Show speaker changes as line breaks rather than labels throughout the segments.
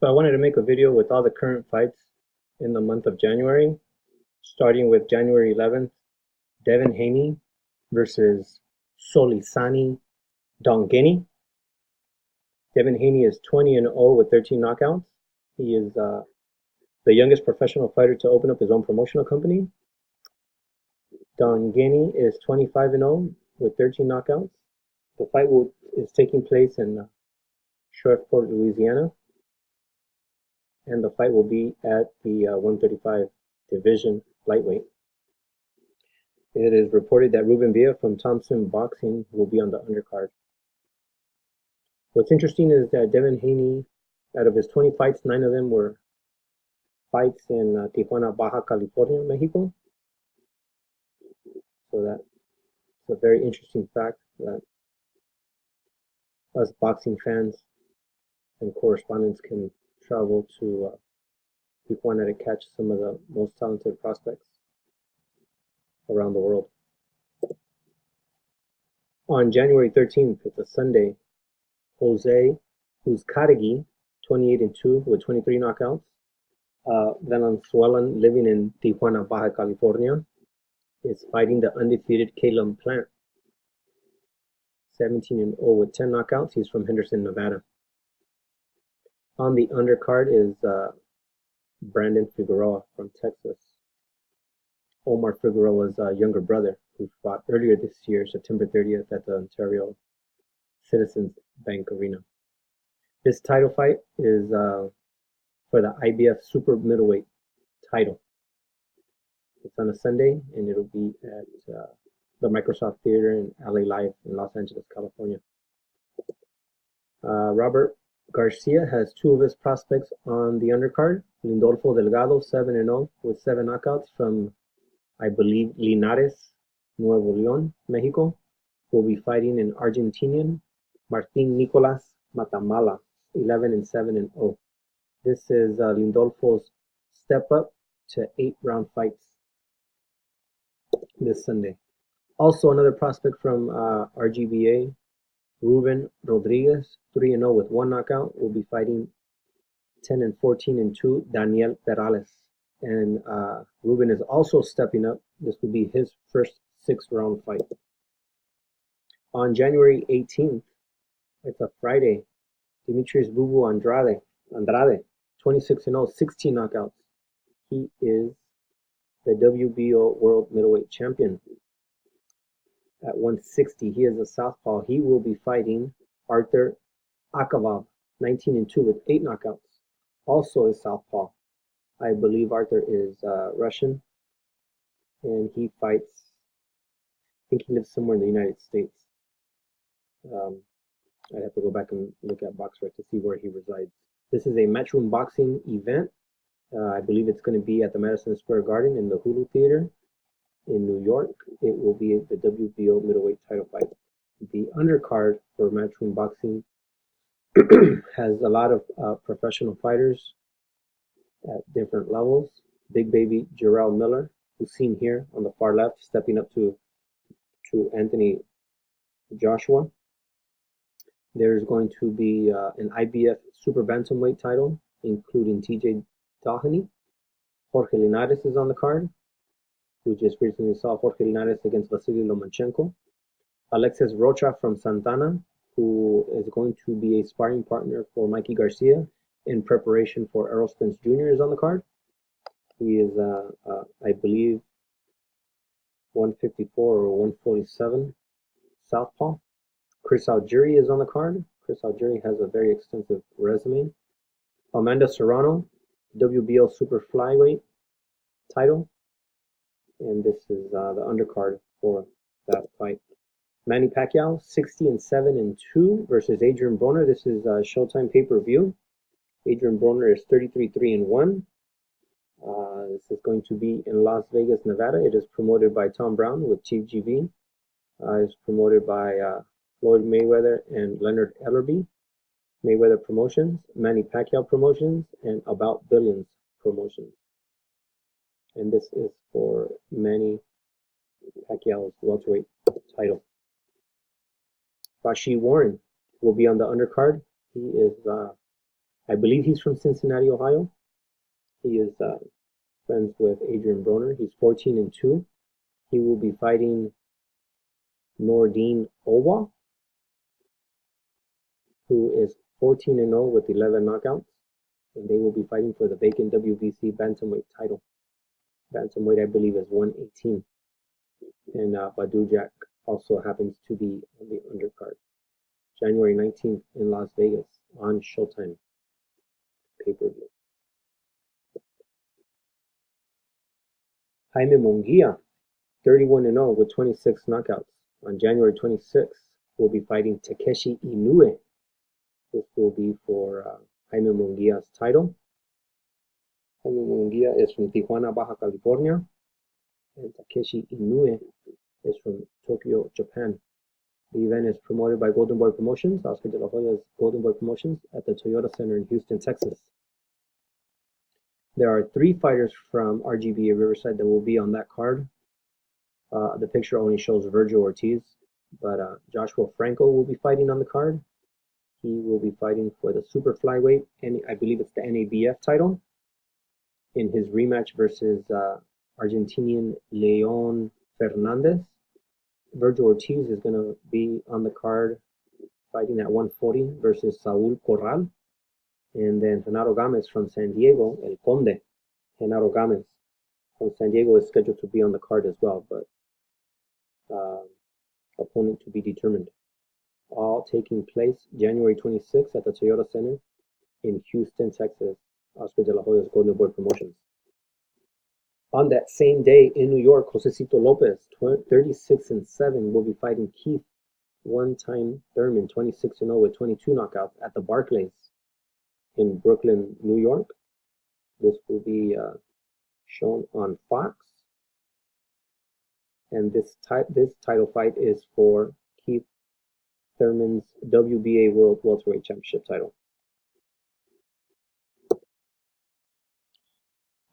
So I wanted to make a video with all the current fights in the month of January, starting with January 11th, Devin Haney versus Solisani Dongeni. Devin Haney is 20-0 with 13 knockouts. He is the youngest professional fighter to open up his own promotional company. Dongeni is 25-0 with 13 knockouts. The fight is taking place in Shreveport, Louisiana, and the fight will be at the 135 division lightweight. It is reported that Ruben Villa from Thompson Boxing will be on the undercard. What's interesting is that Devin Haney, out of his 20 fights, 9 of them were fights in Tijuana, Baja California, Mexico. So that's a very interesting fact that us boxing fans and correspondents can travel to Tijuana to catch some of the most talented prospects around the world. On January 13th, it's a Sunday, Jose Uzcategui, 28-2 with 23 knockouts. Venezuelan living in Tijuana, Baja California, is fighting the undefeated Caleb Plant, 17-0 with 10 knockouts. He's from Henderson, Nevada. On the undercard is Brandon Figueroa from Texas. Omar Figueroa's younger brother, who fought earlier this year, September 30th, at the Ontario Citizens Bank Arena. This title fight is for the IBF Super Middleweight title. It's on a Sunday, and it'll be at the Microsoft Theater in LA Live in Los Angeles, California. Robert Garcia has 2 of his prospects on the undercard. Lindolfo Delgado, 7-0 with 7 knockouts from, I believe, Linares, Nuevo León, Mexico, will be fighting an Argentinian, Martin Nicolas Matamala, 11-7-0. This is Lindolfo's step up to 8-round fights this Sunday. Also, another prospect from RGBA, Ruben Rodriguez, 3-0 with 1 knockout, will be fighting 10-14-2 Daniel Perales. And Ruben is also stepping up. This will be his first 6-round fight. On January 18th, it's a Friday, Demetrius Bubu Andrade, 26-0, 16 knockouts. He is the WBO World Middleweight Champion. At 160, he is a southpaw. He will be fighting Arthur Akavov, 19-2 with 8 knockouts. Also a southpaw. I believe Arthur is Russian, and he fights, I think he lives somewhere in the United States. I'd have to go back and look at BoxRec to see where he resides. This is a Matchroom Boxing event. I believe it's going to be at the Madison Square Garden in the Hulu Theater in New York. It will be the WBO middleweight title fight. The undercard for Matchroom Boxing has a lot of professional fighters at different levels. Big baby Jarrell Miller, who's seen here on the far left, stepping up to Anthony Joshua. There's going to be an IBF Super Bantamweight title, including TJ Doheny. Jorge Linares is on the card. We just recently saw Jorge Linares against Vasily Lomachenko. Alexis Rocha from Santana, who is going to be a sparring partner for Mikey Garcia in preparation for Errol Spence Jr. is on the card. He is, I believe, 154 or 147 southpaw. Chris Algieri is on the card. Chris Algieri has a very extensive resume. Amanda Serrano, WBO Super Flyweight title. And this is the undercard for that fight. Manny Pacquiao, 60-7-2 versus Adrian Broner. This is Showtime pay-per-view. Adrian Broner is 33-3-1. This is going to be in Las Vegas, Nevada. It is promoted by Tom Brown with TGB. It's promoted by Floyd Mayweather and Leonard Ellerby. Mayweather Promotions, Manny Pacquiao Promotions, and About Billions Promotions. And this is for Manny Pacquiao's welterweight title. Rashid Warren will be on the undercard. He is I believe he's from Cincinnati, Ohio. He is friends with Adrian Broner. He's 14-2. He will be fighting Nordine Owa, who is 14-0 with 11 knockouts, and they will be fighting for the vacant WBC bantamweight title. Bantamweight, I believe, is 118, and Badou Jack also happens to be on the undercard. January 19th in Las Vegas on Showtime pay-per-view. Jaime Munguia, 31-0 with 26 knockouts. On January 26th, will be fighting Takeshi Inoue. This will be for Jaime Munguia's title. Jaime Munguia is from Tijuana, Baja California, and Takeshi Inoue is from Tokyo, Japan. The event is promoted by Golden Boy Promotions, Oscar de la Hoya's Golden Boy Promotions, at the Toyota Center in Houston, Texas. There are 3 fighters from RGBA Riverside that will be on that card. The picture only shows Virgil Ortiz, but Joshua Franco will be fighting on the card. He will be fighting for the super flyweight, and I believe it's the NABF title, in his rematch versus Argentinian Leon Fernandez. Virgil Ortiz is going to be on the card fighting at 140 versus Saul Corral. And then Genaro Gomez from San Diego, El Conde, Genaro Gomez from San Diego, is scheduled to be on the card as well, but opponent to be determined. All taking place January 26th at the Toyota Center in Houston, Texas. Oscar de la Hoya's Golden Boy Promotions. On that same day in New York, Josecito Lopez, 36-7, will be fighting Keith one-time Thurman, 26-0 with 22 knockouts, at the Barclays in Brooklyn, New York. This will be shown on Fox. And this title fight is for Keith Thurman's WBA World Welterweight Championship title.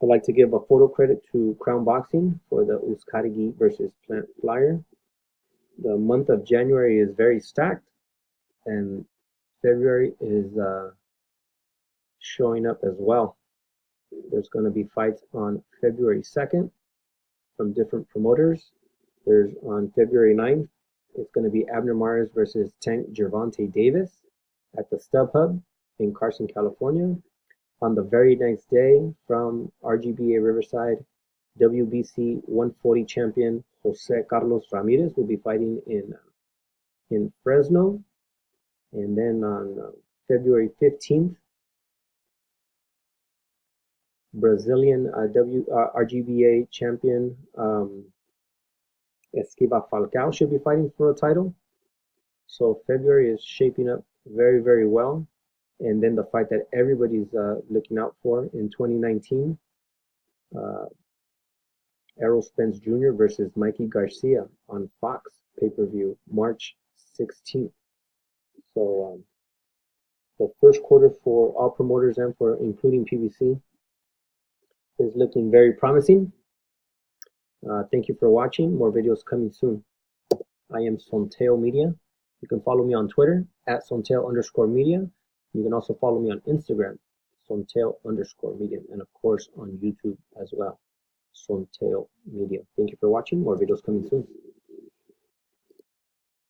I'd like to give a photo credit to Crown Boxing for the Uzcategui versus Plant flyer. The month of January is very stacked, and February is showing up as well. There's going to be fights on February 2nd from different promoters. There's on February 9th, it's going to be Abner Mares versus Tank Gervonta Davis at the StubHub in Carson, California. On the very next day, from RGBA Riverside, WBC 140 champion Jose Carlos Ramirez will be fighting in Fresno. And then on February 15th, Brazilian RGBA champion Esquiva Falcao should be fighting for a title. So February is shaping up very, very well. And then the fight that everybody's looking out for in 2019, Errol Spence Jr. versus Mikey Garcia on Fox pay-per-view, March 16th. So the first quarter for all promoters and for including PBC is looking very promising. Thank you for watching. More videos coming soon. I am Sonteo Media. You can follow me on Twitter at Sonteo_media. You can also follow me on Instagram, Sonteo_media, and of course on YouTube as well, Sonteo Media. Thank you for watching. More videos coming soon.